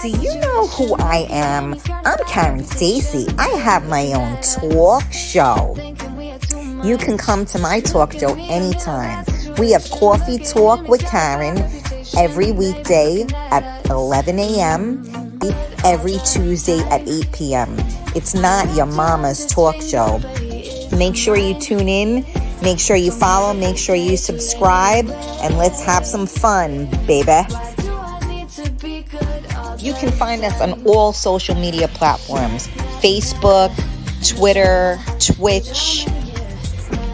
Do you know who I am? I'm Karen Stacy. I have my own talk show. You can come to my talk show anytime. We have Coffee Talk with Karen every weekday at 11 a.m., every Tuesday at 8 p.m. It's not your mama's talk show. Make sure you tune in. Make sure you follow. Make sure you subscribe. And let's have some fun, baby. You can find us on all social media platforms. Facebook, Twitter, Twitch,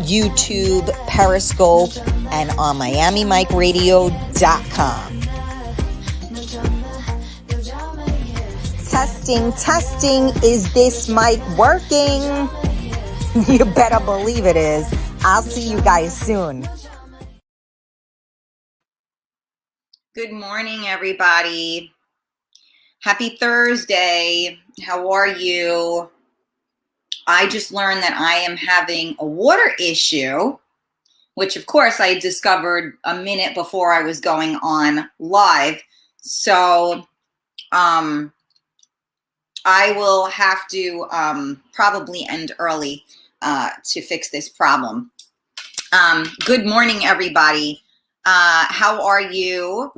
YouTube, Periscope, and on MiamiMikeRadio.com. Testing. Is this mic working? You better believe it is. I'll see you guys soon. Good morning, everybody. Happy Thursday. How are you? I just learned that I am having a water issue, which of course I discovered a minute before I was going on live. So I will have to probably end early to fix this problem. Good morning, everybody. How are you?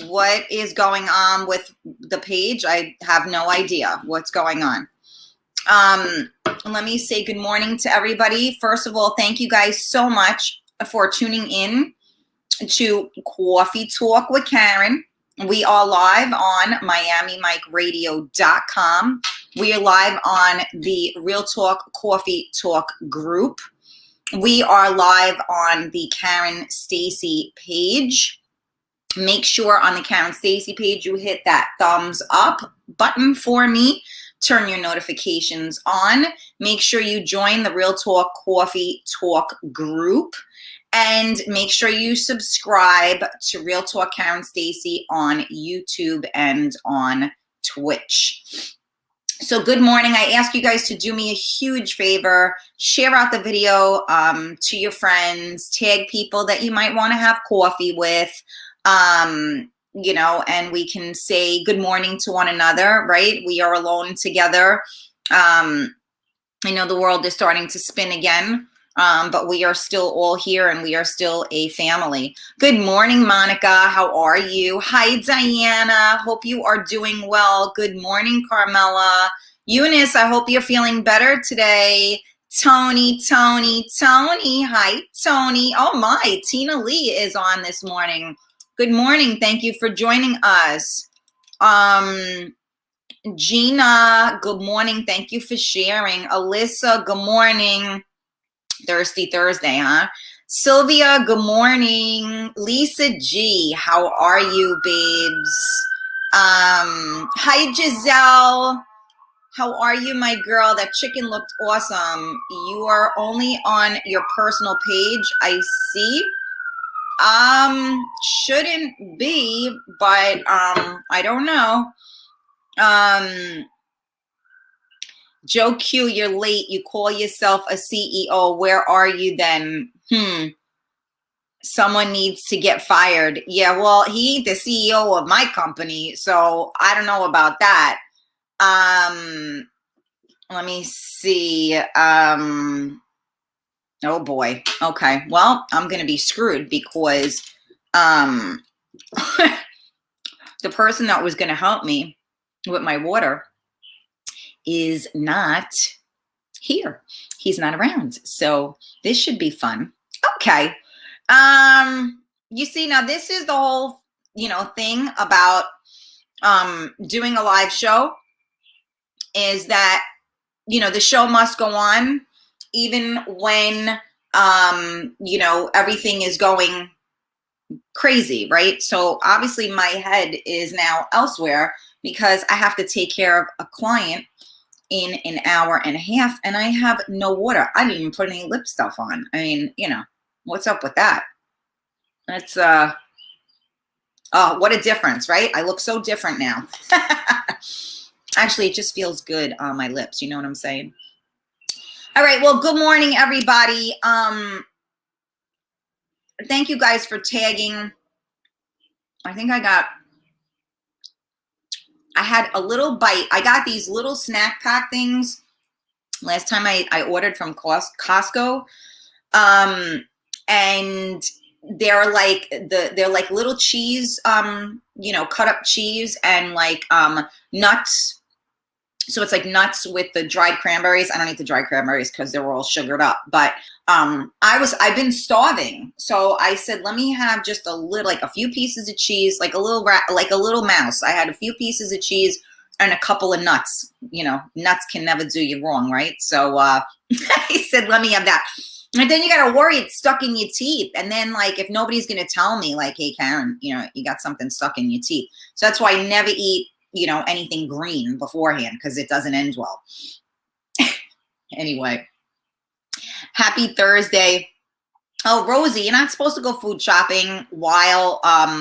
What is going on with the page? I have no idea what's going on. Let me say good morning to everybody. First of all, thank you guys so much for tuning in to Coffee Talk with Karen. We are live on MiamiMikeRadio.com. We are live on the Real Talk Coffee Talk group. We are live on the Karen Stacy page. Make sure on the Karen Stacy page you hit that thumbs up button for me. Turn your notifications on. Make sure you join the Real Talk Coffee Talk group. And make sure you subscribe to Real Talk Karen Stacy on YouTube and on Twitch. So good morning. I ask you guys to do me a huge favor. Share out the video to your friends. Tag people that you might want to have coffee with. And we can say good morning to one another, right? We are alone together. I know the world is starting to spin again, but we are still all here and we are still a family. Good morning, Monica. How are you? Hi, Diana. Hope you are doing well. Good morning, Carmela. Eunice, I hope you're feeling better today. Tony. Hi, Tony. Oh my, Tina Lee is on this morning. Good morning. Thank you for joining us. Gina, good morning. Thank you for sharing. Alyssa, good morning. Thirsty Thursday, huh? Sylvia, good morning. Lisa G, how are you, babes? Hi, Giselle. How are you, my girl? That chicken looked awesome. You are only on your personal page, I see. Shouldn't be, but I don't know. Joe Q, you're late. You call yourself a CEO. Where are you then? Someone needs to get fired. Yeah, well, he ain't the CEO of my company, so I don't know about that. Let me see. Oh boy. Okay. Well, I'm going to be screwed because the person that was going to help me with my water is not here. He's not around. So this should be fun. Okay. You see, now this is the whole, thing about doing a live show is that, the show must go on even when, everything is going crazy, right? So obviously my head is now elsewhere because I have to take care of a client in an hour and a half and I have no water. I didn't even put any lip stuff on. I mean, what's up with that? That's, oh, what a difference, right? I look so different now. Actually, it just feels good on my lips. You know what I'm saying? All right. Well, good morning, everybody. Thank you guys for tagging. I think I got I had a little bite. I got these little snack pack things last time I ordered from Costco. And they're like they're like little cheese, cut up cheese and like nuts. So it's like nuts with the dried cranberries. I don't eat the dried cranberries because they're all sugared up. But I've been starving, so I said, let me have just a little, like a few pieces of cheese, like a little like a little mouse. I had a few pieces of cheese and a couple of nuts. Nuts can never do you wrong, right? So I said, let me have that. And then you got to worry it's stuck in your teeth. And then, like, if nobody's going to tell me, like, hey, Karen, you got something stuck in your teeth. So that's why I never eat, anything green beforehand, because it doesn't end well. Anyway, happy Thursday. Oh, Rosie, you're not supposed to go food shopping while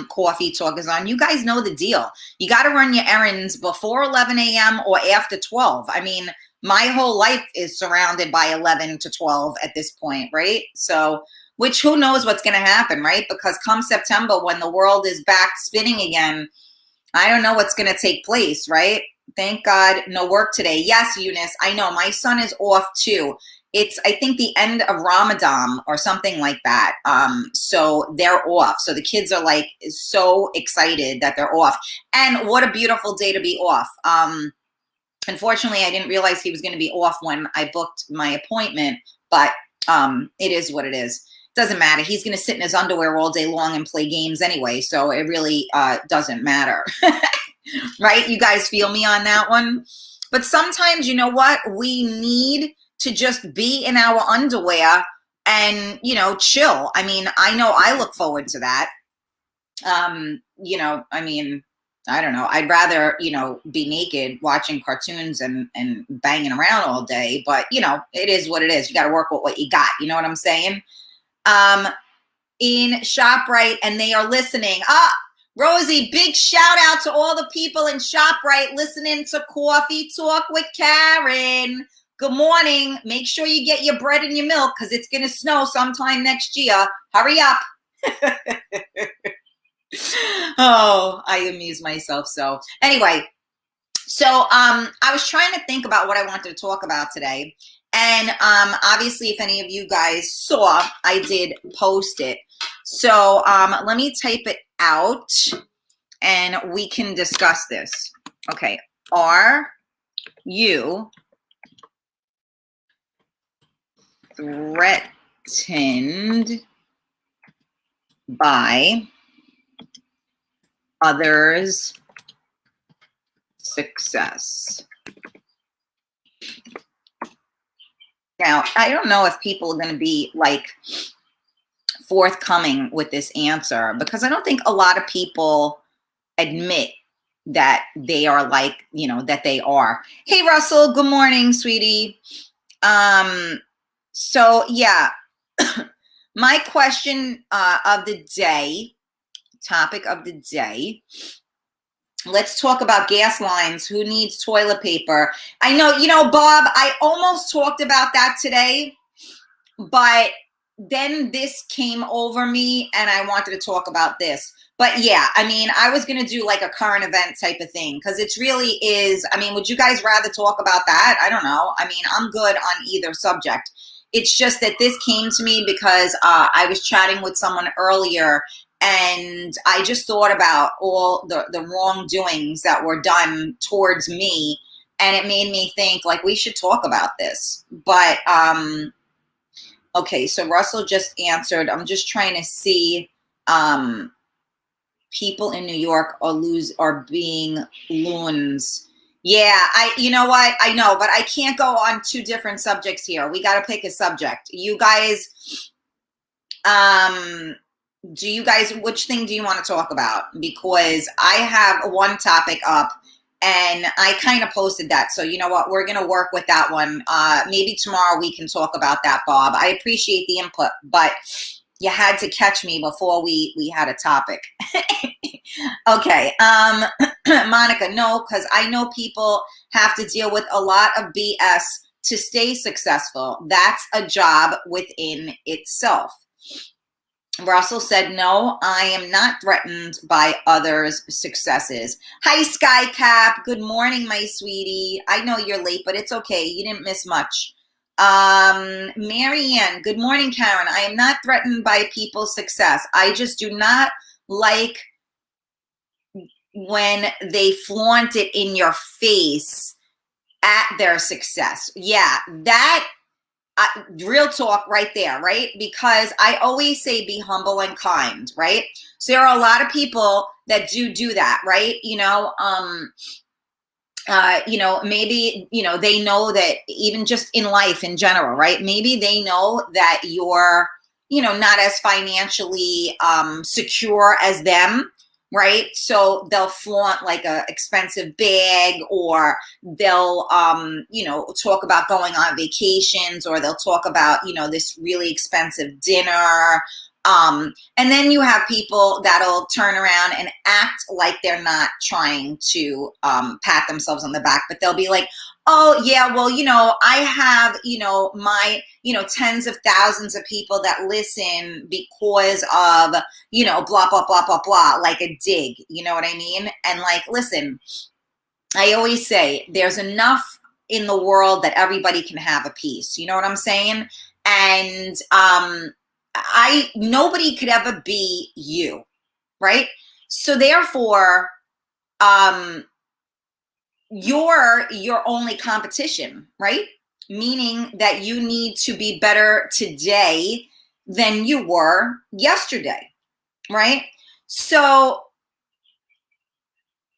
coffee talk is on. You guys know the deal. You got to run your errands before 11 a.m. or after 12. I mean, my whole life is surrounded by 11 to 12 at this point, right? So, which who knows what's going to happen, right? Because come September, when the world is back spinning again, I don't know what's going to take place, right? Thank God, no work today. Yes, Eunice, I know. My son is off too. It's, I think, the end of Ramadan or something like that. So they're off. So the kids are like so excited that they're off. And what a beautiful day to be off. Unfortunately, I didn't realize he was going to be off when I booked my appointment, but it is what it is. Doesn't matter. He's going to sit in his underwear all day long and play games anyway, so it really doesn't matter. Right? You guys feel me on that one? But sometimes, you know what? We need to just be in our underwear and, chill. I mean, I know I look forward to that. I don't know. I'd rather, be naked watching cartoons and banging around all day. But, it is what it is. You got to work with what you got. You know what I'm saying? In ShopRite, and they are listening. Rosie, big shout out to all the people in ShopRite listening to Coffee Talk with Karen. Good morning. Make sure you get your bread and your milk because it's going to snow sometime next year. Hurry up. Oh, I amuse myself. So anyway, I was trying to think about what I wanted to talk about today. And obviously, if any of you guys saw, I did post it. So let me type it out and we can discuss this. Okay. Are you threatened by others' success? Now, I don't know if people are going to be like forthcoming with this answer because I don't think a lot of people admit that they are like, that they are. Hey, Russell, good morning, sweetie. So yeah, my question of the day, topic of the day, let's talk about gas lines. Who needs toilet paper? I know, Bob, I almost talked about that today, but then this came over me and I wanted to talk about this. But yeah, I mean, I was going to do like a current event type of thing because it's really is. I mean, would you guys rather talk about that? I don't know. I mean, I'm good on either subject. It's just that this came to me because I was chatting with someone earlier and I just thought about all the wrongdoings that were done towards me. And it made me think like we should talk about this. But okay, so Russell just answered. I'm just trying to see people in New York are being loons. Yeah, you know what? I know, but I can't go on two different subjects here. We got to pick a subject. You guys, which thing do you want to talk about? Because I have one topic up and I kind of posted that. So you know what? We're going to work with that one. Maybe tomorrow we can talk about that, Bob. I appreciate the input, but you had to catch me before we had a topic. Okay. Monica, no, because I know people have to deal with a lot of BS to stay successful. That's a job within itself. Russell said, no, I am not threatened by others' successes. Hi, Sky Cap. Good morning, my sweetie. I know you're late, but it's okay. You didn't miss much. Marianne, good morning, Karen. I am not threatened by people's success. I just do not like when they flaunt it in your face at their success. Yeah, that real talk right there, right? Because I always say be humble and kind, right? So there are a lot of people that do that, right? Maybe, they know that even just in life in general, right? Maybe they know that you're, not as financially secure as them, right? So they'll flaunt like a expensive bag, or they'll, talk about going on vacations, or they'll talk about, this really expensive dinner. And then you have people that'll turn around and act like they're not trying to pat themselves on the back, but they'll be like, oh yeah, well, I have, my, tens of thousands of people that listen because of, blah, blah, blah, blah, blah, like a dig, you know what I mean? And like, listen, I always say there's enough in the world that everybody can have a piece. You know what I'm saying? And nobody could ever be you, right? So therefore, you're your only competition, right? Meaning that you need to be better today than you were yesterday, right? So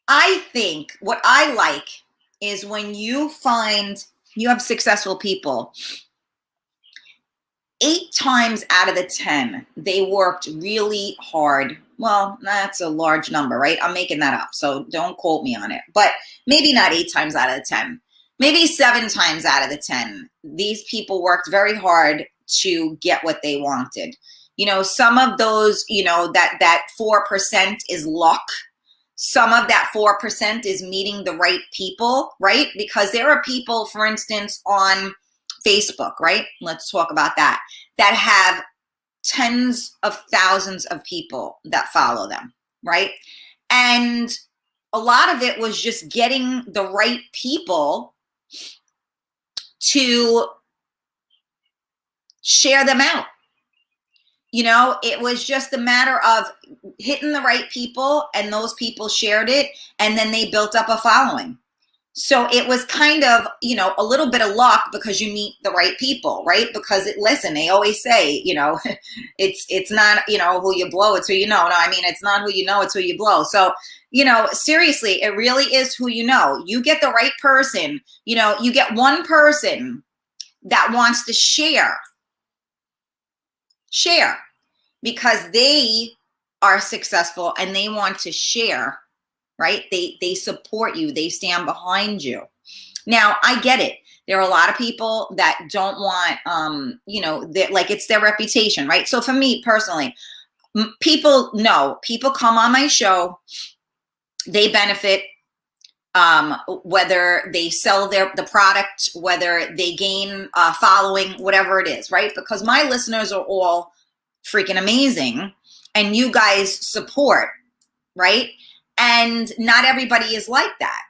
I think what I like is when you find you have successful people, 8 times out of the 10, they worked really hard. Well, that's a large number, right? I'm making that up, so don't quote me on it. But maybe not 8 times out of the 10. Maybe 7 times out of the 10, these people worked very hard to get what they wanted. Some of those, that 4% is luck. Some of that 4% is meeting the right people, right? Because there are people, for instance, on Facebook, right? Let's talk about that have tens of thousands of people that follow them, right? And a lot of it was just getting the right people to share them out. It was just a matter of hitting the right people, and those people shared it, and then they built up a following. So it was kind of, a little bit of luck because you meet the right people, right? Because listen, they always say, it's not, who you blow, it's who you know. No, I mean, it's not who you know, it's who you blow. So, seriously, it really is who you know. You get the right person, you get one person that wants to share because they are successful and they want to share, right? They support you. They stand behind you. Now, I get it. There are a lot of people that don't want, like it's their reputation, right? So for me personally, people come on my show, they benefit, whether they sell the product, whether they gain following, whatever it is, right? Because my listeners are all freaking amazing, and you guys support, right? And not everybody is like that.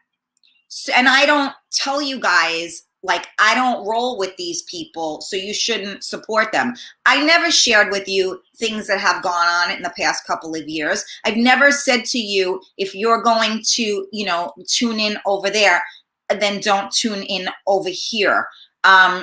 So, and I don't tell you guys, like, I don't roll with these people, so you shouldn't support them. I never shared with you things that have gone on in the past couple of years. I've never said to you, if you're going to, tune in over there, then don't tune in over here.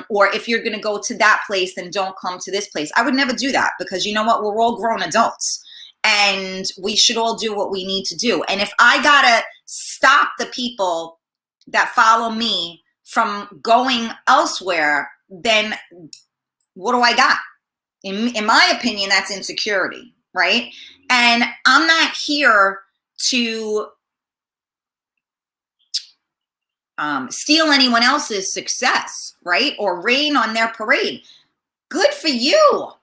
Or if you're going to go to that place, then don't come to this place. I would never do that, because you know what? We're all grown adults. And we should all do what we need to do. And if I gotta stop the people that follow me from going elsewhere, then what do I got? In my opinion, that's insecurity, right? And I'm not here to steal anyone else's success, right? Or rain on their parade. Good for you.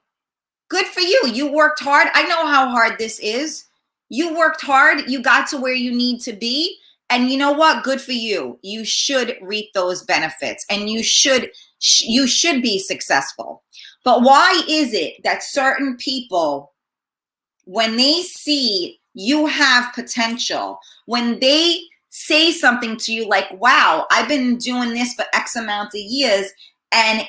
Good for you. You worked hard. I know how hard this is. You worked hard. You got to where you need to be. And you know what? Good for you. You should reap those benefits, and you should be successful. But why is it that certain people when they see you have potential, when they say something to you like, wow, I've been doing this for X amount of years, and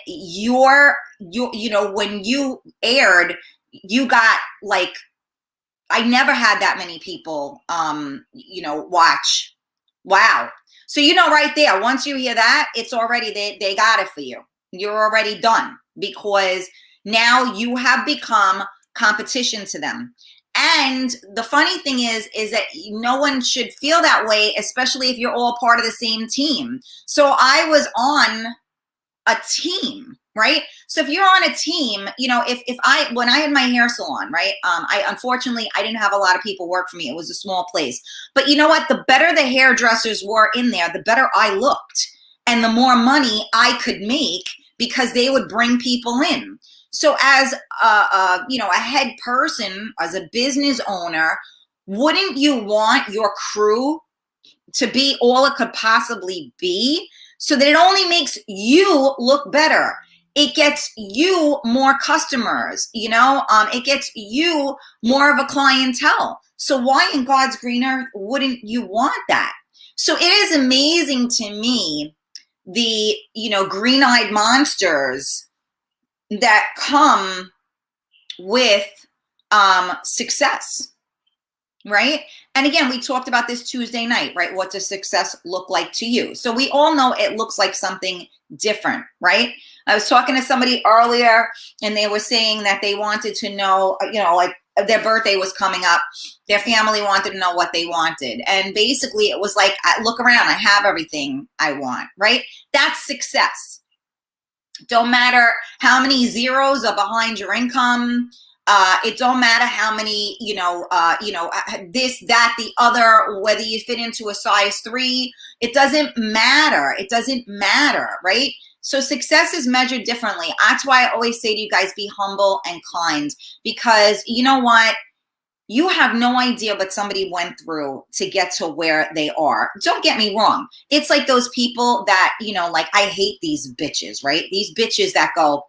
when you aired, you got like, I never had that many people, watch. Wow. So, right there, once you hear that, it's already, they got it for you. You're already done, because now you have become competition to them. And the funny thing is that no one should feel that way, especially if you're all part of the same team. So I was on a team, right? So if you're on a team, when I had my hair salon, right? Unfortunately, I didn't have a lot of people work for me. It was a small place. But you know what? The better the hairdressers were in there, the better I looked, and the more money I could make, because they would bring people in. So as a head person, as a business owner, wouldn't you want your crew to be all it could possibly be, so that it only makes you look better? It gets you more customers, it gets you more of a clientele. So why in God's green earth wouldn't you want that? So it is amazing to me, the, green-eyed monsters that come with success, right? And again, we talked about this Tuesday night, right? What does success look like to you? So we all know it looks like something different, right? I was talking to somebody earlier, and they were saying that they wanted to know, like their birthday was coming up. Their family wanted to know what they wanted. And basically it was like, look around, I have everything I want, right? That's success. Don't matter how many zeros are behind your income. It don't matter how many, this, that, the other, whether you fit into a size 3, it doesn't matter. It doesn't matter, right? So success is measured differently. That's why I always say to you guys, be humble and kind, because you know what? You have no idea what somebody went through to get to where they are. Don't get me wrong. It's like those people that, like, I hate these bitches, right? These bitches that go,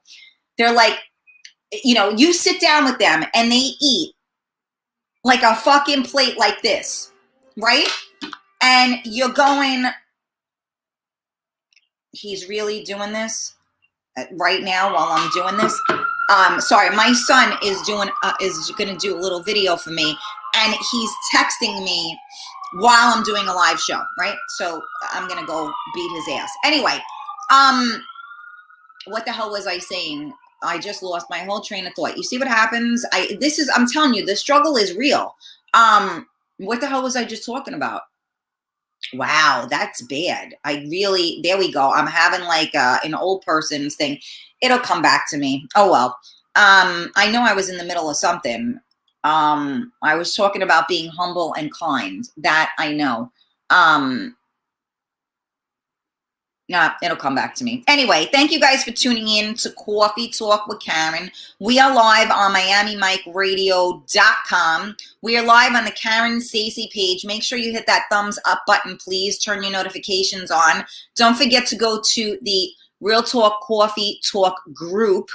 they're like, you sit down with them and they eat like a fucking plate like this, right? And you're going, he's really doing this right now while I'm doing this. Sorry, my son is going to do a little video for me, and he's texting me while I'm doing a live show, right? So I'm going to go beat his ass. Anyway, what the hell was I saying? I just lost my whole train of thought. You see what happens? I'm telling you, the struggle is real. What the hell was I just talking about? Wow, that's bad. There we go. I'm having like an old person's thing. It'll come back to me. Oh, well. I know I was in the middle of something. I was talking about being humble and kind. That I know. Yeah, it'll come back to me. Anyway, thank you guys for tuning in to Coffee Talk with Karen. We are live on MiamiMikeRadio.com. We are live on the Karen Stacey page. Make sure you hit that thumbs up button, please. Turn your notifications on. Don't forget to go to the Real Talk Coffee Talk group.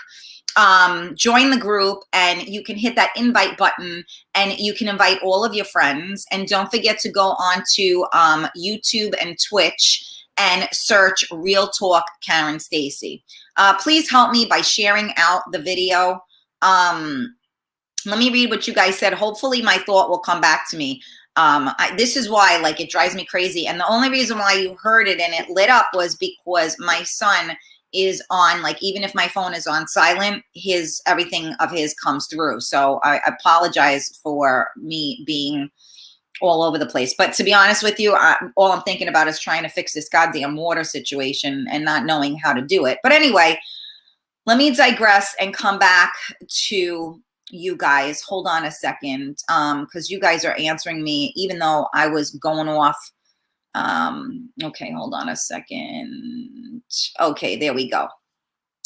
Join the group, and you can hit that invite button, and you can invite all of your friends. And don't forget to go on to YouTube and Twitch and search Real Talk Karen Stacey. Please help me by sharing out the video. Let me read what you guys said. Hopefully my thought will come back to me. This is why, like, it drives me crazy. And the only reason why you heard it and it lit up was because my son is on, like, even if my phone is on silent, everything of his comes through. So I apologize for me being all over the place. But to be honest with you, all I'm thinking about is trying to fix this goddamn water situation and not knowing how to do it. But anyway, let me digress and come back to you guys. Hold on a second, because you guys are answering me, even though I was going off. Okay, hold on a second. Okay, there we go.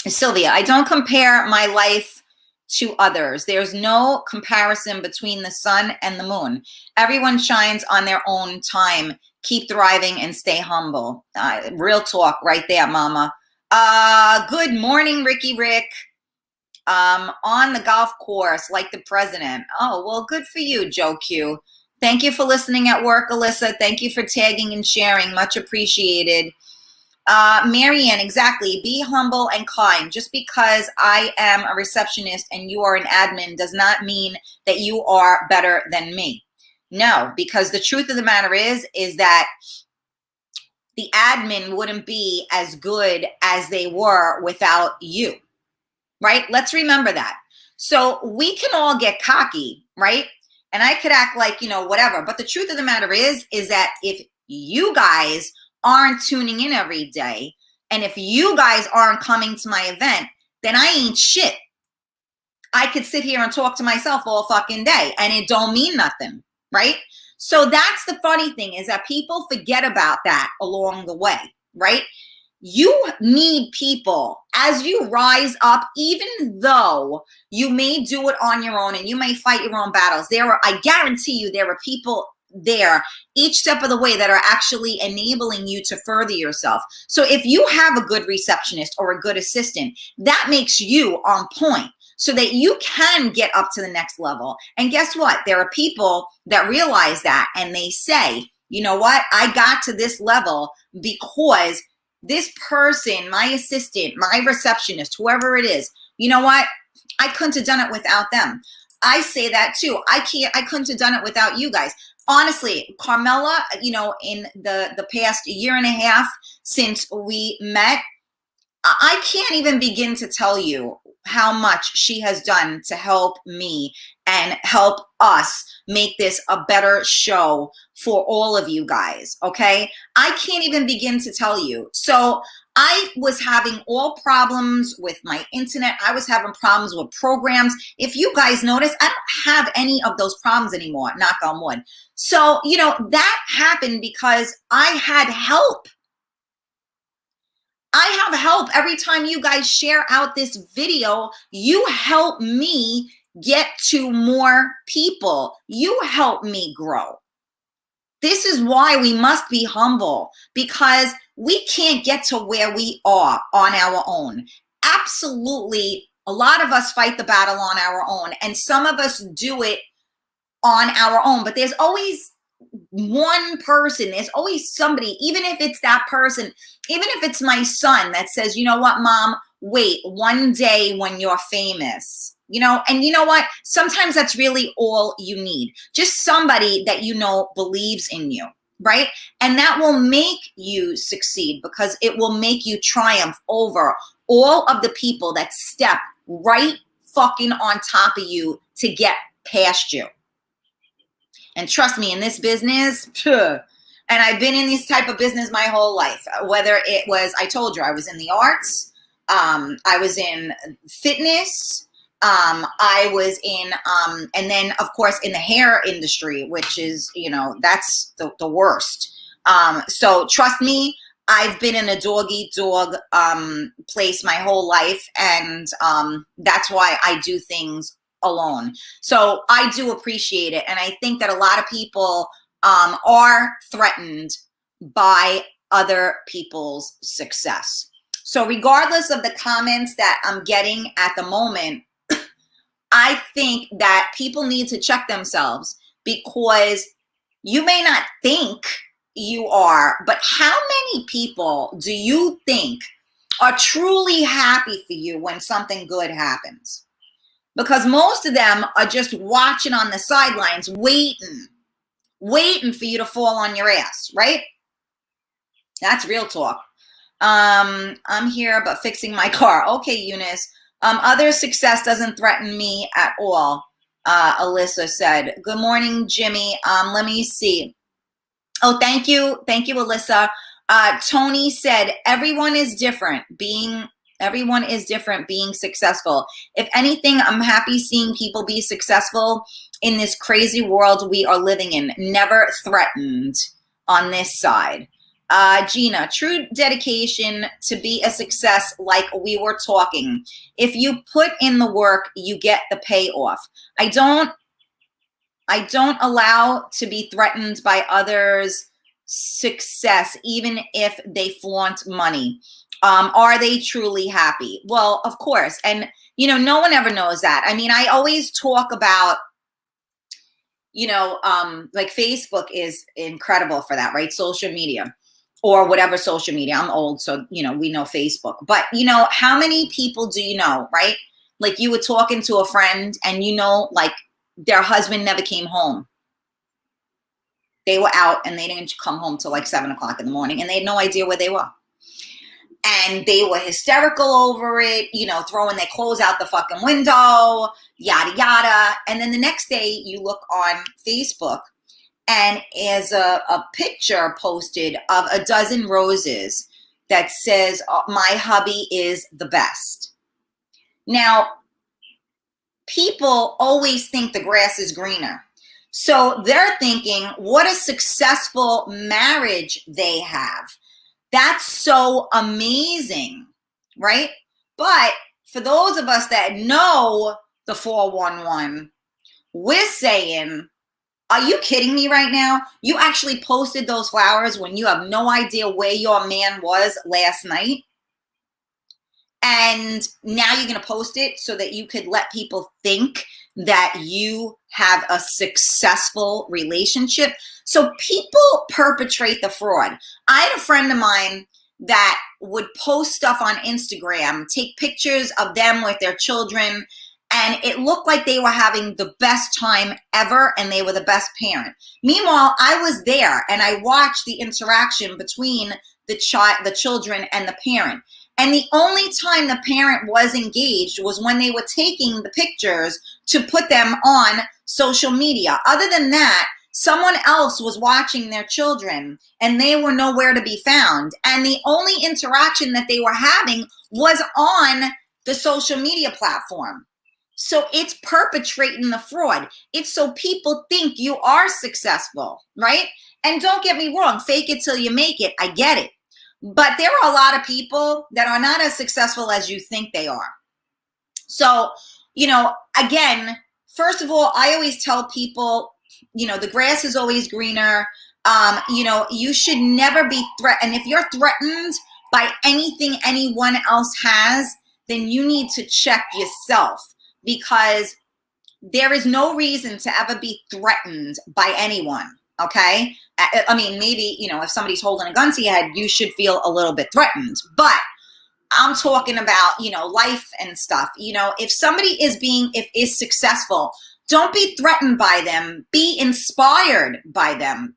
Sylvia, I don't compare my life to others. There's no comparison between the sun and the moon. Everyone shines on their own time. Keep thriving and stay humble. Real talk right there, mama. Good morning, Ricky Rick. On the golf course, like the president. Oh, well, good for you, Joe Q. Thank you for listening at work, Alyssa. Thank you for tagging and sharing. Much appreciated. Marianne, exactly. Be humble and kind. Just because I am a receptionist and you are an admin does not mean that you are better than me. No, because the truth of the matter is that the admin wouldn't be as good as they were without you, right? Let's remember that. So we can all get cocky, right? And I could act like, whatever. But the truth of the matter is that if you guys aren't tuning in every day, and if you guys aren't coming to my event, then I ain't shit. I could sit here and talk to myself all fucking day, and it don't mean nothing, right? So that's the funny thing, is that people forget about that along the way, right? You need people as you rise up, even though you may do it on your own and you may fight your own battles. I guarantee you, there are people there each step of the way that are actually enabling you to further yourself. So if you have a good receptionist or a good assistant, that makes you on point so that you can get up to the next level. And guess what? There are people that realize that, and they say, you know what? I got to this level because this person, my assistant, my receptionist, whoever it is, you know what? I couldn't have done it without them. I say that too. I couldn't have done it without you guys. Honestly, Carmela, in the past year and a half since we met, I can't even begin to tell you how much she has done to help me and help us make this a better show for all of you guys, okay? I can't even begin to tell you. So I was having all problems with my internet. I was having problems with programs. If you guys notice, I don't have any of those problems anymore, knock on wood. So, that happened because I had help. I have help. Every time you guys share out this video, you help me get to more people. You help me grow. This is why we must be humble, because we can't get to where we are on our own. Absolutely, a lot of us fight the battle on our own, and some of us do it on our own, but there's always one person, there's always somebody, even if it's that person, even if it's my son that says, you know what, Mom, wait, one day when you're famous, and you know what, sometimes that's really all you need. Just somebody that believes in you, right? And that will make you succeed, because it will make you triumph over all of the people that step right fucking on top of you to get past you. And trust me, in this business, and I've been in this type of business my whole life, whether it was, I told you, I was in the arts, I was in fitness, I was in, and then of course in the hair industry, which is, that's the worst. So trust me, I've been in a dog-eat-dog place my whole life, and that's why I do things alone. So I do appreciate it. And I think that a lot of people are threatened by other people's success. So regardless of the comments that I'm getting at the moment, I think that people need to check themselves, because you may not think you are, but how many people do you think are truly happy for you when something good happens? Because most of them are just watching on the sidelines, waiting for you to fall on your ass, right? That's real talk. I'm here, but fixing my car. Okay, Eunice. Other success doesn't threaten me at all, Alyssa said. Good morning, Jimmy. Let me see. Oh, thank you. Thank you, Alyssa. Tony said, everyone is different being successful. If anything, I'm happy seeing people be successful in this crazy world we are living in. Never threatened on this side. Gina, true dedication to be a success, like we were talking. If you put in the work, you get the payoff. I don't allow to be threatened by others' success, even if they flaunt money. Are they truly happy? Well, of course. And, no one ever knows that. I mean, I always talk about, like Facebook is incredible for that, right? Social media or whatever social media. I'm old, so, we know Facebook. But, how many people do you know, right? Like you were talking to a friend and, like their husband never came home. They were out and they didn't come home till like 7 o'clock in the morning and they had no idea where they were. And they were hysterical over it, throwing their clothes out the fucking window, yada, yada. And then the next day you look on Facebook and there's a picture posted of a dozen roses that says, my hubby is the best. Now, people always think the grass is greener. So they're thinking, what a successful marriage they have. That's so amazing, right? But for those of us that know the 411, we're saying, are you kidding me right now? You actually posted those flowers when you have no idea where your man was last night. And now you're going to post it so that you could let people think that you have a successful relationship. So people perpetrate the fraud. I had a friend of mine that would post stuff on Instagram, take pictures of them with their children, and it looked like they were having the best time ever and they were the best parent. Meanwhile, I was there and I watched the interaction between the children and the parent. And the only time the parent was engaged was when they were taking the pictures to put them on social media. Other than that, someone else was watching their children and they were nowhere to be found. And the only interaction that they were having was on the social media platform. So it's perpetrating the fraud. It's so people think you are successful, right? And don't get me wrong, fake it till you make it. I get it. But there are a lot of people that are not as successful as you think they are. So, again, first of all, I always tell people, the grass is always greener. You should never be threatened. If you're threatened by anything anyone else has, then you need to check yourself, because there is no reason to ever be threatened by anyone. Okay. I mean, maybe, if somebody's holding a gun to your head, you should feel a little bit threatened, but I'm talking about, life and stuff. If somebody is successful, don't be threatened by them. Be inspired by them.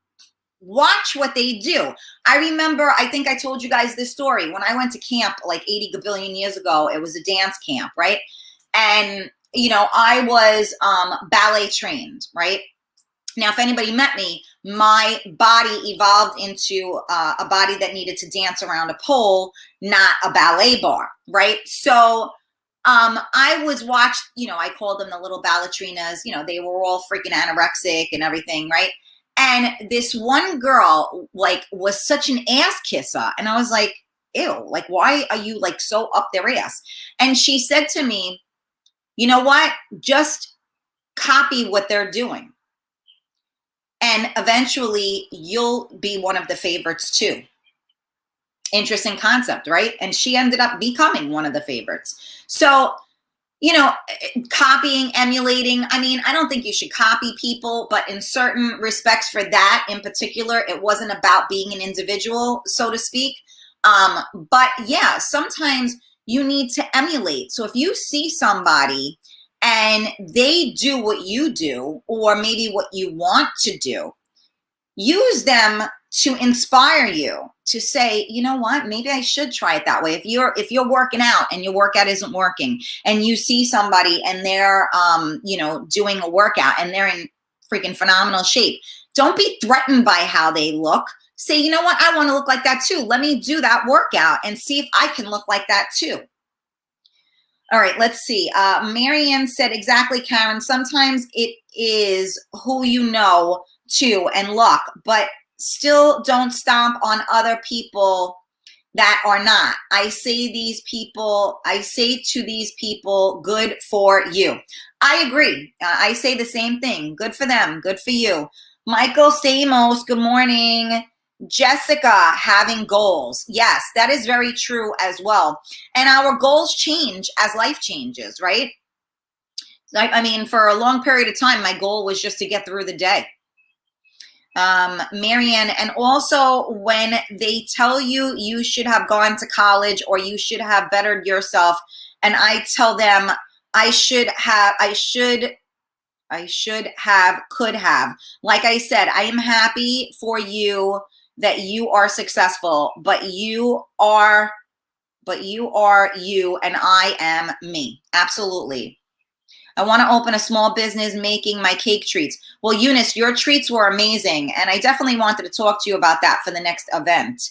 Watch what they do. I remember, I think I told you guys this story. When I went to camp like 80 gabillion years ago, it was a dance camp, right? And, I was ballet trained, right? Now, if anybody met me, my body evolved into a body that needed to dance around a pole, not a ballet bar, right? So I was watched, I called them the little ballerinas, they were all freaking anorexic and everything, right? And this one girl, was such an ass kisser. And I was like, ew, why are you, so up their ass? And she said to me, you know what? Just copy what they're doing. And eventually you'll be one of the favorites too. Interesting concept, right? And she ended up becoming one of the favorites. So, copying, emulating, I mean, I don't think you should copy people, but in certain respects for that in particular, it wasn't about being an individual, so to speak. But yeah, sometimes you need to emulate. So if you see somebody and they do what you do, or maybe what you want to do, use them to inspire you to say, you know what, maybe I should try it that way. If you're working out and your workout isn't working and you see somebody and they're, doing a workout and they're in freaking phenomenal shape, don't be threatened by how they look. Say, you know what, I want to look like that too. Let me do that workout and see if I can look like that too. All right, let's see. Marianne said, exactly, Karen. Sometimes it is who you know too and luck, but still don't stomp on other people that are not. I say to these people, good for you. I agree. I say the same thing. Good for them. Good for you. Michael Stamos, good morning. Jessica, having goals. Yes, that is very true as well. And our goals change as life changes, right? Like, I mean, for a long period of time, my goal was just to get through the day. Marianne, and also when they tell you you should have gone to college or you should have bettered yourself, and I tell them I should have, could have. Like I said, I am happy for you that you are successful, but you are you and I am me. Absolutely. I want to open a small business making my cake treats. Well, Eunice, your treats were amazing, and I definitely wanted to talk to you about that for the next event.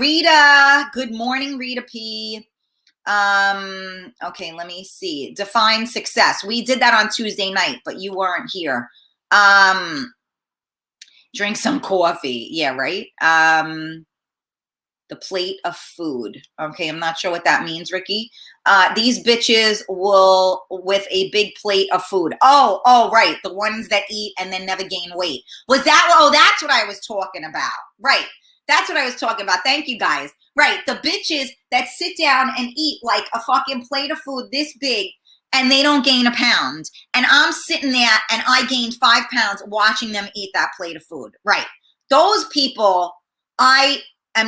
Rita, good morning, Rita P. Okay, let me see. Define success. We did that on Tuesday night, but you weren't here. Drink some coffee. Yeah, right. The plate of food. Okay, I'm not sure what that means, Ricky. These bitches will with a big plate of food. Oh, right. The ones that eat and then never gain weight. Was that? Oh, that's what I was talking about. Right. That's what I was talking about. Thank you, guys. Right. The bitches that sit down and eat like a fucking plate of food this big and they don't gain a pound. And I'm sitting there and I gained 5 pounds watching them eat that plate of food. Right. Those people, I'm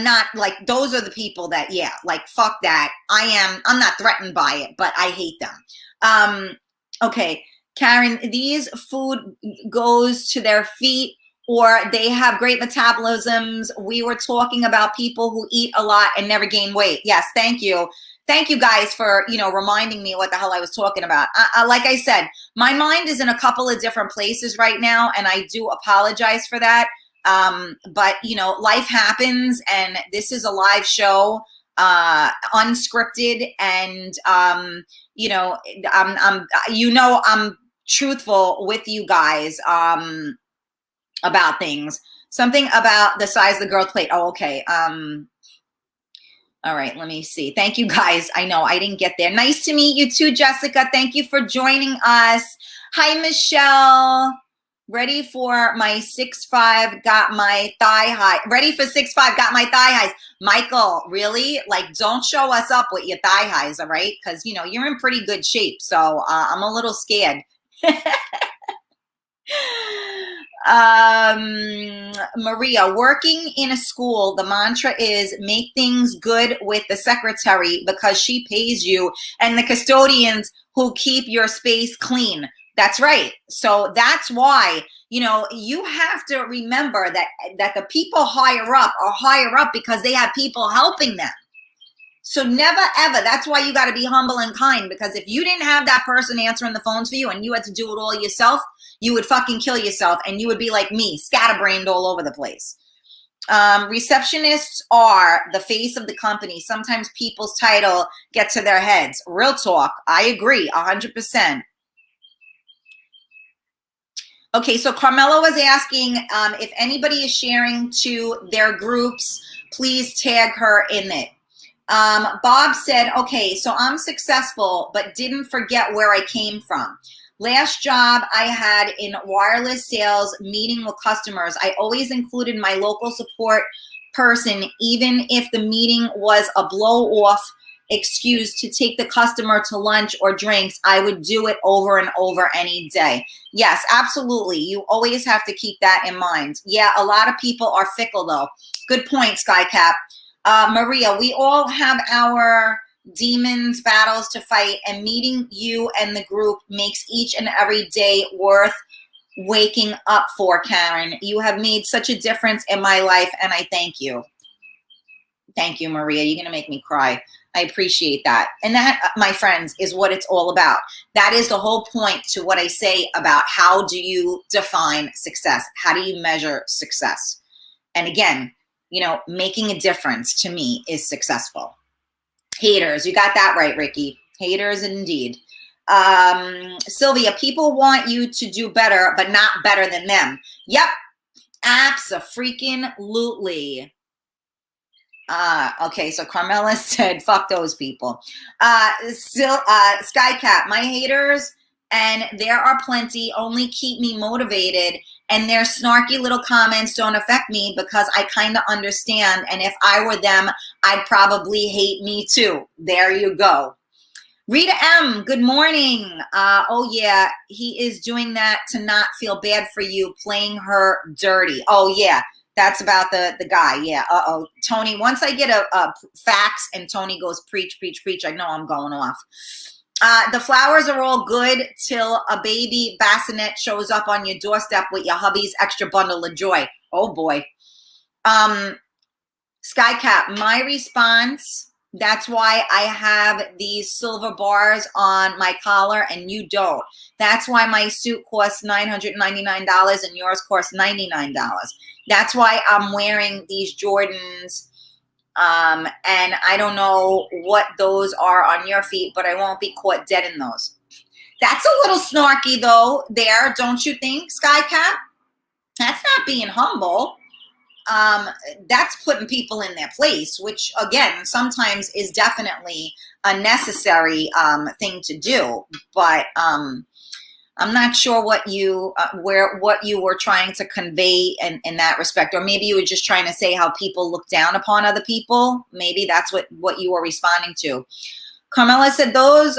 not like, those are the people that, yeah, like, fuck that. I'm not threatened by it, but I hate them. Okay, Karen, these food goes to their feet or they have great metabolisms. We were talking about people who eat a lot and never gain weight. Yes, thank you. Thank you guys for, reminding me what the hell I was talking about. Like I said, my mind is in a couple of different places right now, and I do apologize for that. But life happens, and this is a live show, unscripted, and I'm truthful with you guys about things. Something about the size of the girl plate. Oh, okay. All right, let me see. Thank you guys. I know I didn't get there. Nice to meet you too, Jessica. Thank you for joining us. Hi, Michelle. Ready for my 6'5", got my thigh high. Ready for 6'5", got my thigh highs. Michael, really? Like, don't show us up with your thigh highs, all right? Because, you're in pretty good shape. So I'm a little scared. Maria, working in a school, the mantra is make things good with the secretary because she pays you and the custodians who keep your space clean. That's right. So that's why, you have to remember that the people higher up are higher up because they have people helping them. So never, ever. That's why you got to be humble and kind, because if you didn't have that person answering the phones for you and you had to do it all yourself, you would fucking kill yourself and you would be like me, scatterbrained all over the place. Receptionists are the face of the company. Sometimes people's title gets to their heads. Real talk. I agree 100%. Okay, so Carmela was asking if anybody is sharing to their groups, please tag her in it. Bob said, okay, so I'm successful, but didn't forget where I came from. Last job I had in wireless sales, meeting with customers, I always included my local support person, even if the meeting was a blow-off excuse to take the customer to lunch or drinks. I would do it over and over any day. Yes, absolutely. You always have to keep that in mind. Yeah, a lot of people are fickle though. Good point, Skycap. Maria, we all have our demons, battles to fight, and meeting you and the group makes each and every day worth waking up for, Karen. You have made such a difference in my life, and I thank you. Thank you, Maria. You're going to make me cry. I appreciate that. And that, my friends, is what it's all about. That is the whole point to what I say about how do you define success? How do you measure success? And again, making a difference to me is successful. Haters, you got that right, Ricky. Haters indeed. Sylvia, people want you to do better, but not better than them. Yep, abso-freaking-lutely. Okay, so Carmela said, fuck those people. Skycat, my haters, and there are plenty, only keep me motivated and their snarky little comments don't affect me because I kind of understand. And if I were them, I'd probably hate me too. There you go. Rita M, good morning. Oh yeah, he is doing that to not feel bad for you, playing her dirty. Oh yeah, that's about the guy. Yeah, uh-oh. Tony, once I get a fax and Tony goes preach, preach, preach, I know I'm going off. The flowers are all good till a baby bassinet shows up on your doorstep with your hubby's extra bundle of joy. Oh boy. Skycap, my response, that's why I have these silver bars on my collar and you don't. That's why my suit costs $999 and yours costs $99. That's why I'm wearing these Jordans. And I don't know what those are on your feet, but I won't be caught dead in those. That's a little snarky though there, don't you think, Skycap? That's not being humble. That's putting people in their place, which again, sometimes is definitely a necessary thing to do. But I'm not sure what you were trying to convey in that respect, or maybe you were just trying to say how people look down upon other people. Maybe that's what you were responding to. Carmela said those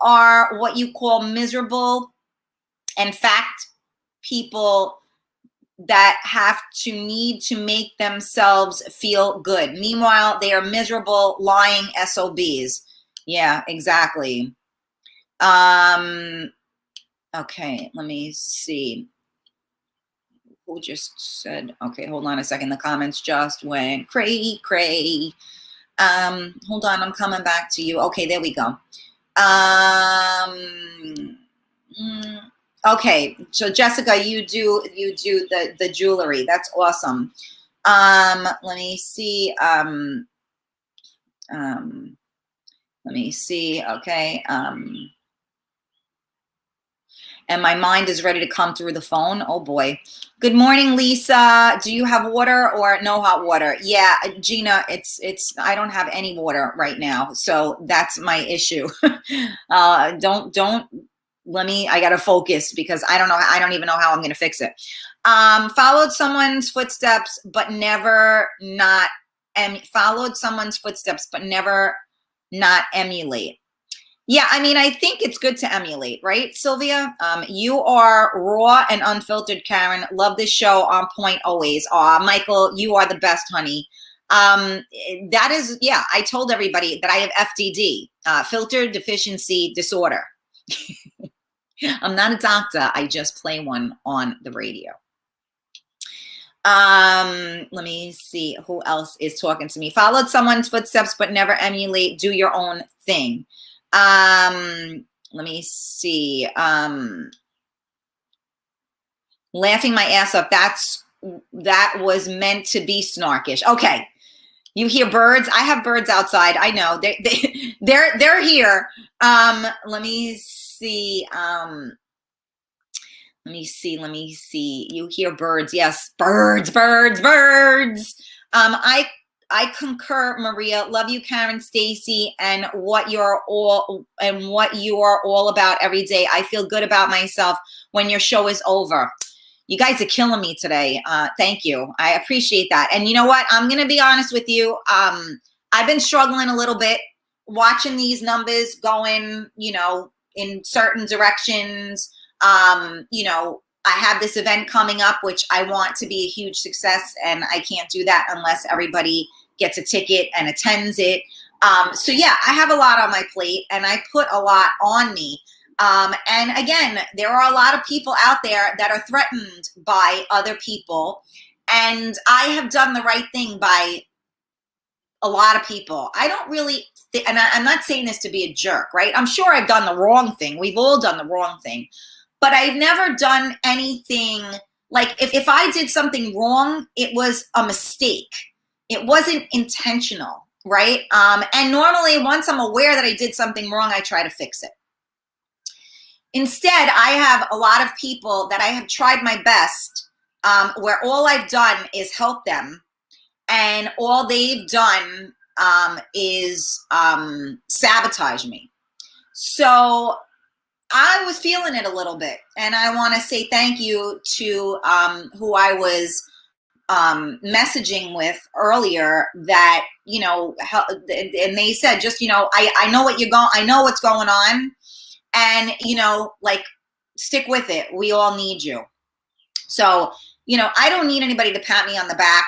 are what you call miserable and fact people that have to need to make themselves feel good. Meanwhile, they are miserable, lying SOBs. Yeah, exactly. Okay, let me see. Who just said, okay, hold on a second. The comments just went cray, cray. Hold on, I'm coming back to you. Okay, there we go. Okay, so Jessica, you do the jewelry. That's awesome. Let me see. Let me see. Okay. And my mind is ready to come through the phone. Oh boy. Good morning, Lisa. Do you have water or no hot water? Yeah, Gina, it's I don't have any water right now. So that's my issue. Don't let me, I got to focus because I don't even know how I'm going to fix it. Followed someone's footsteps, but never not, followed someone's footsteps, but never not emulate. Yeah, I mean, I think it's good to emulate, right, Sylvia? You are raw and unfiltered, Karen. Love this show, on point always. Michael, you are the best, honey. That is, yeah, I told everybody that I have FDD, filter deficiency disorder. I'm not a doctor. I just play one on the radio. Let me see who else is talking to me. Followed someone's footsteps, but never emulate. Do your own thing. Let me see. Laughing my ass off. That was meant to be snarkish. Okay. You hear birds? I have birds outside. I know they're here. Let me see. Let me see. You hear birds. Yes. Birds. I concur, Maria. Love you, Karen, Stacy, and what you are all about every day. I feel good about myself when your show is over. You guys are killing me today. Thank you. I appreciate that. And you know what? I'm going to be honest with you. I've been struggling a little bit watching these numbers going, in certain directions. I have this event coming up, which I want to be a huge success, and I can't do that unless everybody gets a ticket and attends it. So yeah, I have a lot on my plate, and I put a lot on me. And again, there are a lot of people out there that are threatened by other people, and I have done the right thing by a lot of people. I don't really, and I'm not saying this to be a jerk, right? I'm sure I've done the wrong thing. We've all done the wrong thing. But I've never done anything, like if I did something wrong, it was a mistake. It wasn't intentional, right? And normally once I'm aware that I did something wrong, I try to fix it. Instead, I have a lot of people that I have tried my best, where all I've done is help them, and all they've done is sabotage me. So I was feeling it a little bit, and I want to say thank you to who I was messaging with earlier, that, you know, and they said, just, you know, I know what you're going, I know what's going on, and, you know, like, stick with it. We all need you. So, you know, I don't need anybody to pat me on the back,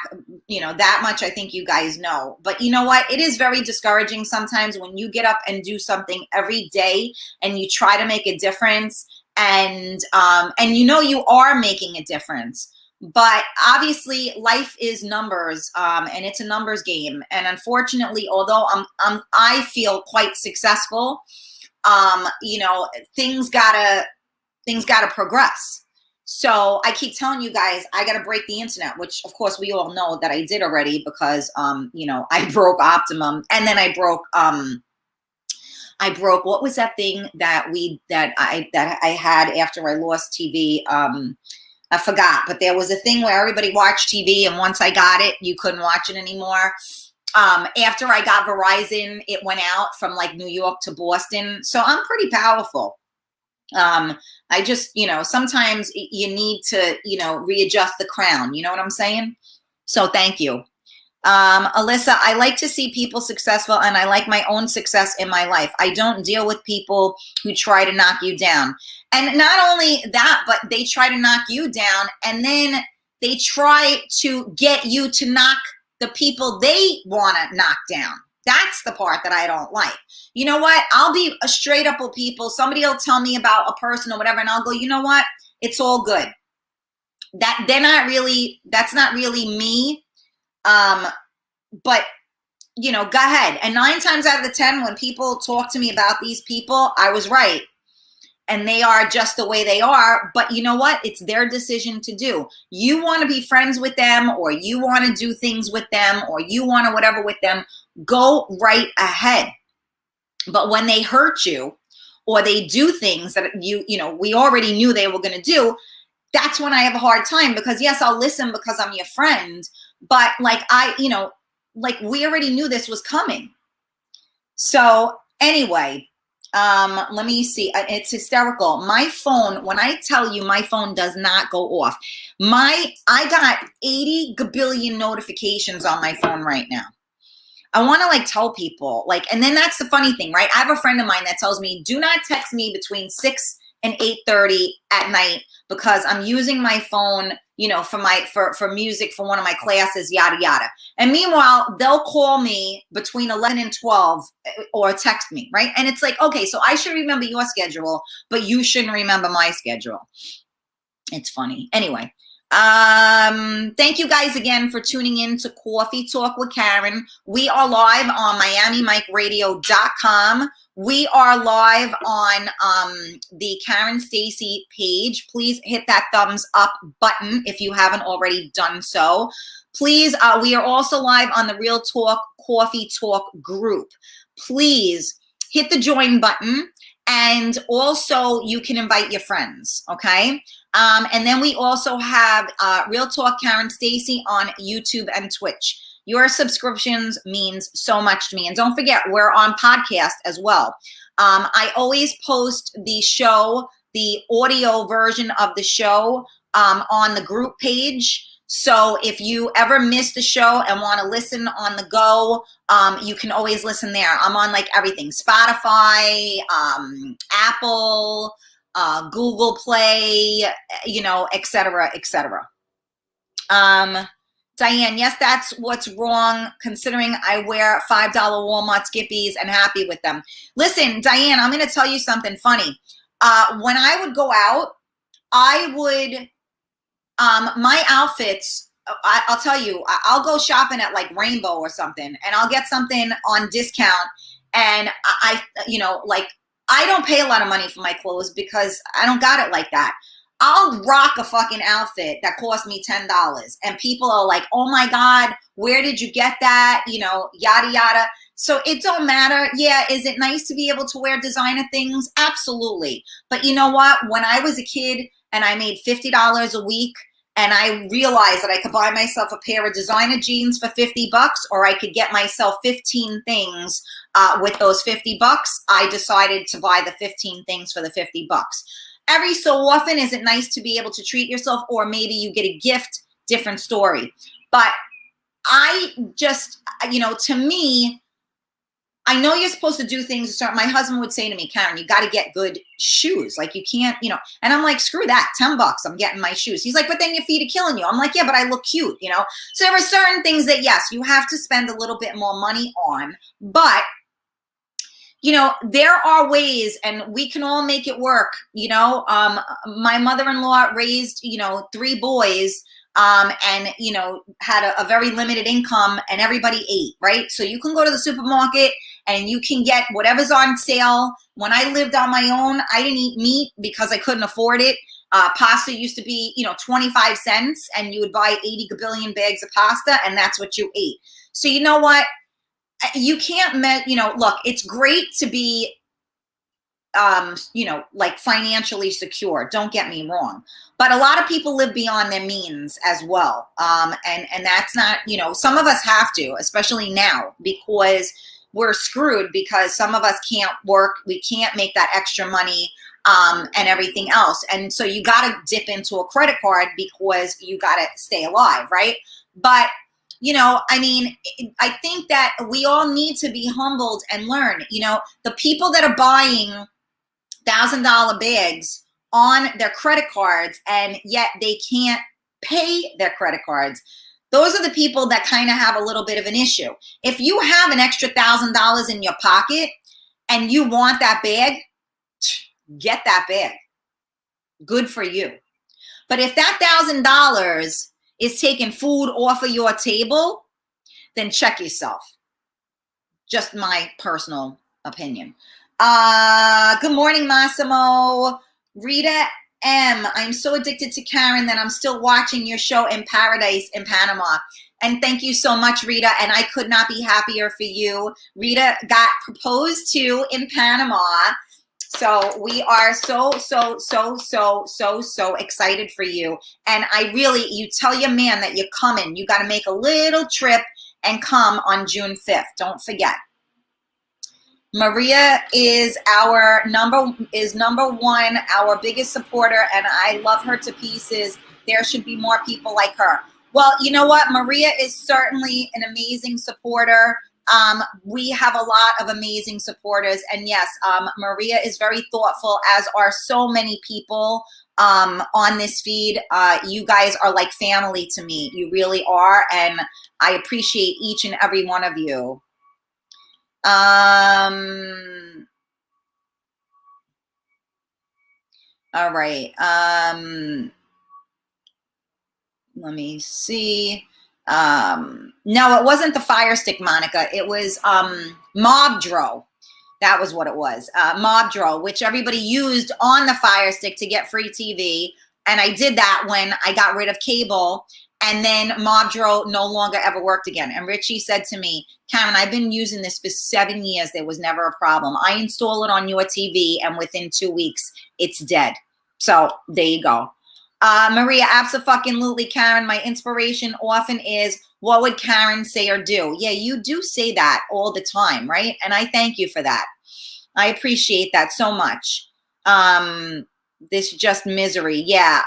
you know, that much I think you guys know. But you know what? It is very discouraging sometimes when you get up and do something every day and you try to make a difference, and you know you are making a difference. But obviously life is numbers, and it's a numbers game. And unfortunately, although I feel quite successful, you know, things gotta progress. So I keep telling you guys, I got to break the internet, which of course we all know that I did already, because, you know, I broke Optimum, and then I broke, what was that thing that I had after I lost TV? I forgot, but there was a thing where everybody watched TV, and once I got it, you couldn't watch it anymore. After I got Verizon, it went out from like New York to Boston. So I'm pretty powerful. I just, you know, sometimes you need to, you know, readjust the crown. You know what I'm saying? So thank you. Alyssa, I like to see people successful, and I like my own success in my life. I don't deal with people who try to knock you down. And not only that, but they try to knock you down, and then they try to get you to knock the people they want to knock down. That's the part that I don't like. You know what? I'll be a straight up with people. Somebody will tell me about a person or whatever, and I'll go, you know what? It's all good. That's not really me. But, you know, go ahead. And 9 times out of the 10, when people talk to me about these people, I was right. And they are just the way they are. But you know what? It's their decision to do. You want to be friends with them, or you want to do things with them, or you want to whatever with them, go right ahead. But when they hurt you, or they do things that you know, we already knew they were going to do, that's when I have a hard time, because yes, I'll listen because I'm your friend. But like, you know, like, we already knew this was coming. So anyway, let me see. It's hysterical. My phone, when I tell you, my phone does not go off. I got 80 gabillion notifications on my phone right now. I want to like tell people, like, and then that's the funny thing, right? I have a friend of mine that tells me, do not text me between 6 and 8:30 at night, because I'm using my phone, you know, for music for one of my classes, yada, yada. And meanwhile, they'll call me between 11 and 12 or text me, right? And it's like, okay, so I should remember your schedule, but you shouldn't remember my schedule. It's funny. Anyway, thank you guys again for tuning in to Coffee Talk with Karen. We are live on MiamiMikeRadio.com. We are live on the Karen Stacy page. Please hit that thumbs up button if you haven't already done so. Please, we are also live on the Real Talk Coffee Talk group. Please hit the join button, and also you can invite your friends, okay? And then we also have Real Talk Karen Stacy on YouTube and Twitch. Your subscriptions means so much to me. And don't forget, we're on podcast as well. I always post the show, the audio version of the show on the group page. So if you ever miss the show and want to listen on the go, you can always listen there. I'm on like everything, Spotify, Apple, Google Play, you know, et cetera, et cetera. Diane, yes, that's what's wrong, considering I wear $5 Walmart Skippies and happy with them. Listen, Diane, I'm going to tell you something funny. When I would go out, I would, my outfits, I'll tell you, I'll go shopping at like Rainbow or something, and I'll get something on discount. And you know, like, I don't pay a lot of money for my clothes because I don't got it like that. I'll rock a fucking outfit that cost me $10, and people are like, oh my God, where did you get that? You know, yada, yada. So it don't matter. Yeah, is it nice to be able to wear designer things? Absolutely. But you know what? When I was a kid and I made $50 a week, and I realized that I could buy myself a pair of designer jeans for $50, or I could get myself 15 things with those $50, I decided to buy the 15 things for the $50. Every so often, is it nice to be able to treat yourself, or maybe you get a gift, different story. But I just, to me, I know you're supposed to do things. My husband would say to me, Karen, you got to get good shoes. Like, you can't, and I'm like, screw that, $10, I'm getting my shoes. He's like, but then your feet are killing you. I'm like, yeah, but I look cute, So there are certain things that, yes, you have to spend a little bit more money on, but there are ways, and we can all make it work. My mother-in-law raised, 3 boys, and, had a very limited income, and everybody ate, right? So you can go to the supermarket and you can get whatever's on sale. When I lived on my own, I didn't eat meat because I couldn't afford it. Pasta used to be, 25 cents, and you would buy 80 gabillion bags of pasta, and that's what you ate. So you know what? You can't, look, it's great to be, like financially secure. Don't get me wrong. But a lot of people live beyond their means as well. And that's not, some of us have to, especially now, because we're screwed, because some of us can't work. We can't make that extra money, and everything else. And so you got to dip into a credit card because you got to stay alive, right? But I think that we all need to be humbled and learn. The people that are buying $1,000 bags on their credit cards, and yet they can't pay their credit cards, those are the people that kind of have a little bit of an issue. If you have an extra $1,000 in your pocket and you want that bag, get that bag. Good for you. But if that $1,000 is taking food off of your table, then check yourself. Just my personal opinion. Good morning, Massimo. Rita M. I'm so addicted to Karen that I'm still watching your show in paradise in Panama. And thank you so much, Rita. And I could not be happier for you. Rita got proposed to in Panama. So we are so excited for you. And you tell your man that you're coming. You got to make a little trip and come on June 5th. Don't forget. Maria is number one, our biggest supporter, and I love her to pieces. There should be more people like her. Well, you know what? Maria is certainly an amazing supporter. We have a lot of amazing supporters, and yes, Maria is very thoughtful, as are so many people on this feed. You guys are like family to me. You really are, and I appreciate each and every one of you. All right. Let me see. No, it wasn't the Fire Stick, Monica. It was Mob Dro. That was what it was. Mob Dro, which everybody used on the Fire Stick to get free TV. And I did that when I got rid of cable. And then Mob Dro no longer ever worked again. And Richie said to me, Karen, I've been using this for 7 years. There was never a problem. I install it on your TV, and within 2 weeks, it's dead. So there you go. Maria, abso-fucking-lutely, Karen. My inspiration often is, what would Karen say or do? Yeah, you do say that all the time, right? And I thank you for that. I appreciate that so much. This just misery. Yeah.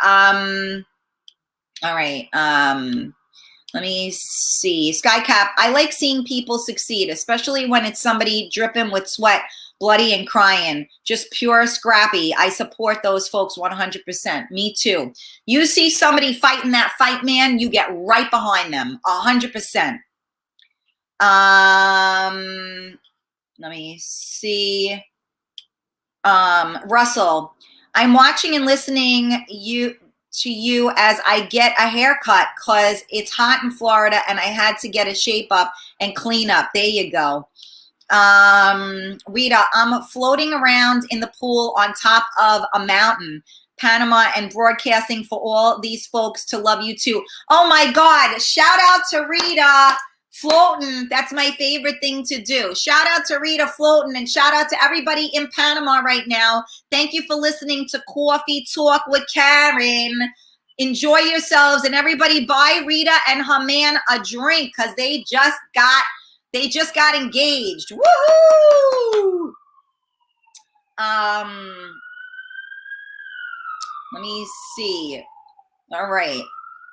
All right. Let me see. Skycap, I like seeing people succeed, especially when it's somebody dripping with sweat, bloody and crying, just pure scrappy. I support those folks 100%. Me too. You see somebody fighting that fight, man, you get right behind them 100%. Let me see. Russell, I'm watching and listening to you as I get a haircut because it's hot in Florida and I had to get a shape up and clean up. There you go. Rita, I'm floating around in the pool on top of a mountain, Panama, and broadcasting for all these folks to love you too. Oh my God. Shout out to Rita. Floating, that's my favorite thing to do. Shout out to Rita floating, and shout out to everybody in Panama right now. Thank you for listening to Coffee Talk with Karen. Enjoy yourselves, and everybody buy Rita and her man a drink because they just got They just got engaged. Woohoo! Let me see. All right.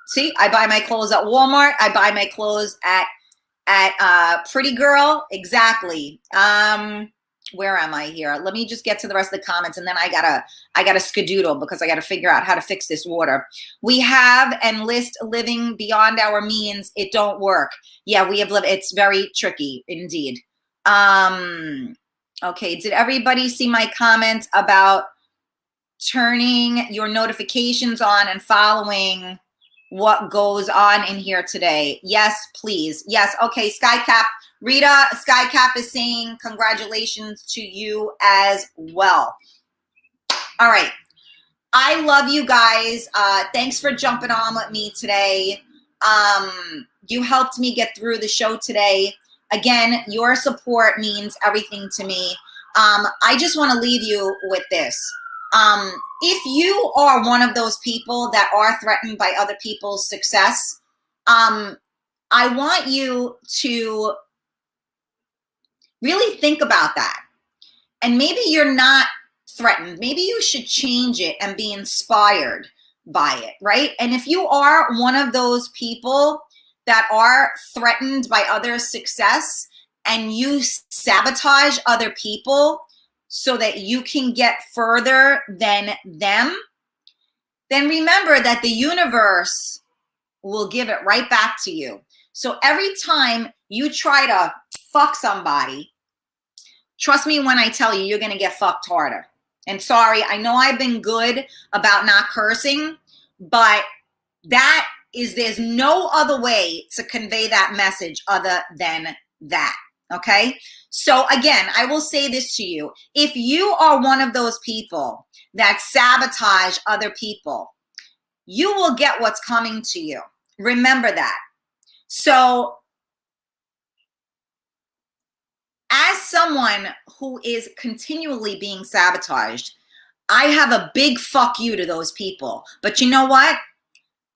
See, I buy my clothes at Walmart. I buy my clothes at Pretty Girl. Exactly. Where am I here? Let me just get to the rest of the comments, and then I gotta skedoodle because I gotta figure out how to fix this water. We have and list living beyond our means. It don't work. Yeah, we have lived. It's very tricky indeed. Okay. Did everybody see my comments about turning your notifications on and following what goes on in here today? Yes, please. Yes. Okay. Skycap, Rita, Skycap is saying congratulations to you as well. All right. I love you guys. Thanks for jumping on with me today. You helped me get through the show today. Again, your support means everything to me. I just want to leave you with this. If you are one of those people that are threatened by other people's success, I want you to really think about that. And maybe you're not threatened. Maybe you should change it and be inspired by it, right? And if you are one of those people that are threatened by others' success and you sabotage other people so that you can get further than them, then remember that the universe will give it right back to you. So every time you try to fuck somebody, trust me when I tell you, you're going to get fucked harder. And sorry, I know I've been good about not cursing, but there's no other way to convey that message other than that. Okay. So again, I will say this to you. If you are one of those people that sabotage other people, you will get what's coming to you. Remember that. So as someone who is continually being sabotaged, I have a big fuck you to those people. But you know what?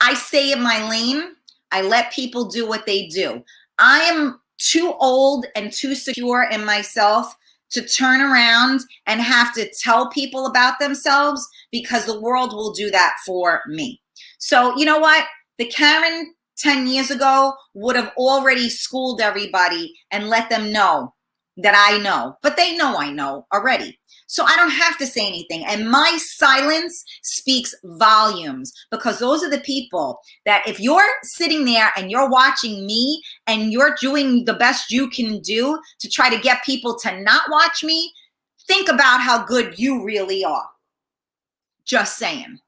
I stay in my lane. I let people do what they do. I am too old and too secure in myself to turn around and have to tell people about themselves, because the world will do that for me. So you know what? The Karen 10 years ago would have already schooled everybody and let them know that I know, but they know I know already. So I don't have to say anything. And my silence speaks volumes, because those are the people that if you're sitting there and you're watching me and you're doing the best you can do to try to get people to not watch me, think about how good you really are. Just saying.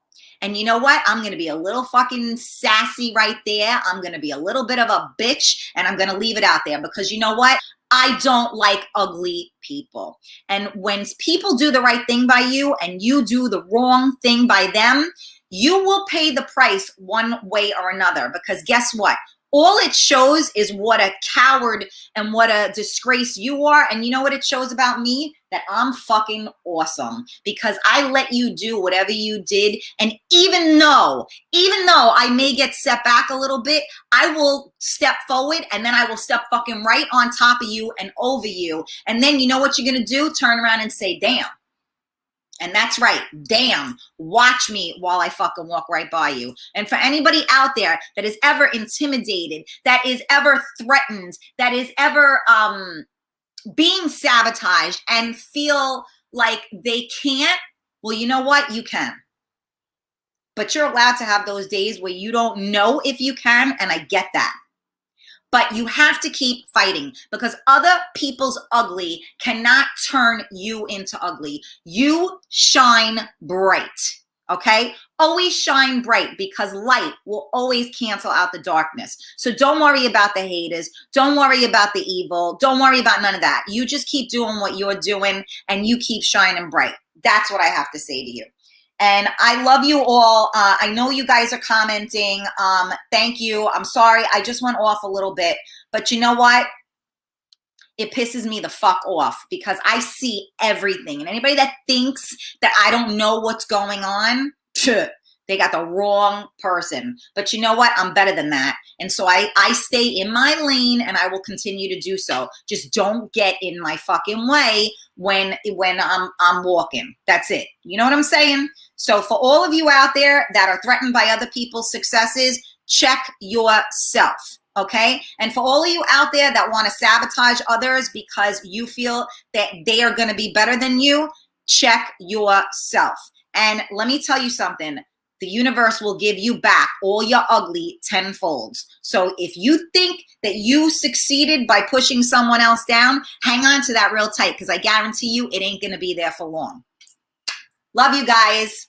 And you know what? I'm going to be a little fucking sassy right there. I'm going to be a little bit of a bitch, and I'm going to leave it out there, because you know what? I don't like ugly people. And when people do the right thing by you and you do the wrong thing by them, you will pay the price one way or another, because guess what? All it shows is what a coward and what a disgrace you are. And you know what it shows about me? That I'm fucking awesome, because I let you do whatever you did. And even though I may get set back a little bit, I will step forward, and then I will step fucking right on top of you and over you. And then you know what you're going to do? Turn around and say, damn. And that's right. Damn. Watch me while I fucking walk right by you. And for anybody out there that is ever intimidated, that is ever threatened, that is ever being sabotaged and feel like they can't, well, you know what? You can. But you're allowed to have those days where you don't know if you can, and I get that. But you have to keep fighting, because other people's ugly cannot turn you into ugly. You shine bright, okay? Always shine bright, because light will always cancel out the darkness. So don't worry about the haters. Don't worry about the evil. Don't worry about none of that. You just keep doing what you're doing, and you keep shining bright. That's what I have to say to you. And I love you all. I know you guys are commenting. Thank you. I'm sorry. I just went off a little bit. But you know what? It pisses me the fuck off, because I see everything. And anybody that thinks that I don't know what's going on, They got the wrong person. But you know what? I'm better than that. And so I stay in my lane, and I will continue to do so. Just don't get in my fucking way when I'm walking. That's it. You know what I'm saying? So for all of you out there that are threatened by other people's successes, check yourself. Okay. And for all of you out there that want to sabotage others because you feel that they are going to be better than you, check yourself. And let me tell you something. The universe will give you back all your ugly tenfold. So if you think that you succeeded by pushing someone else down, hang on to that real tight, because I guarantee you it ain't going to be there for long. Love you guys.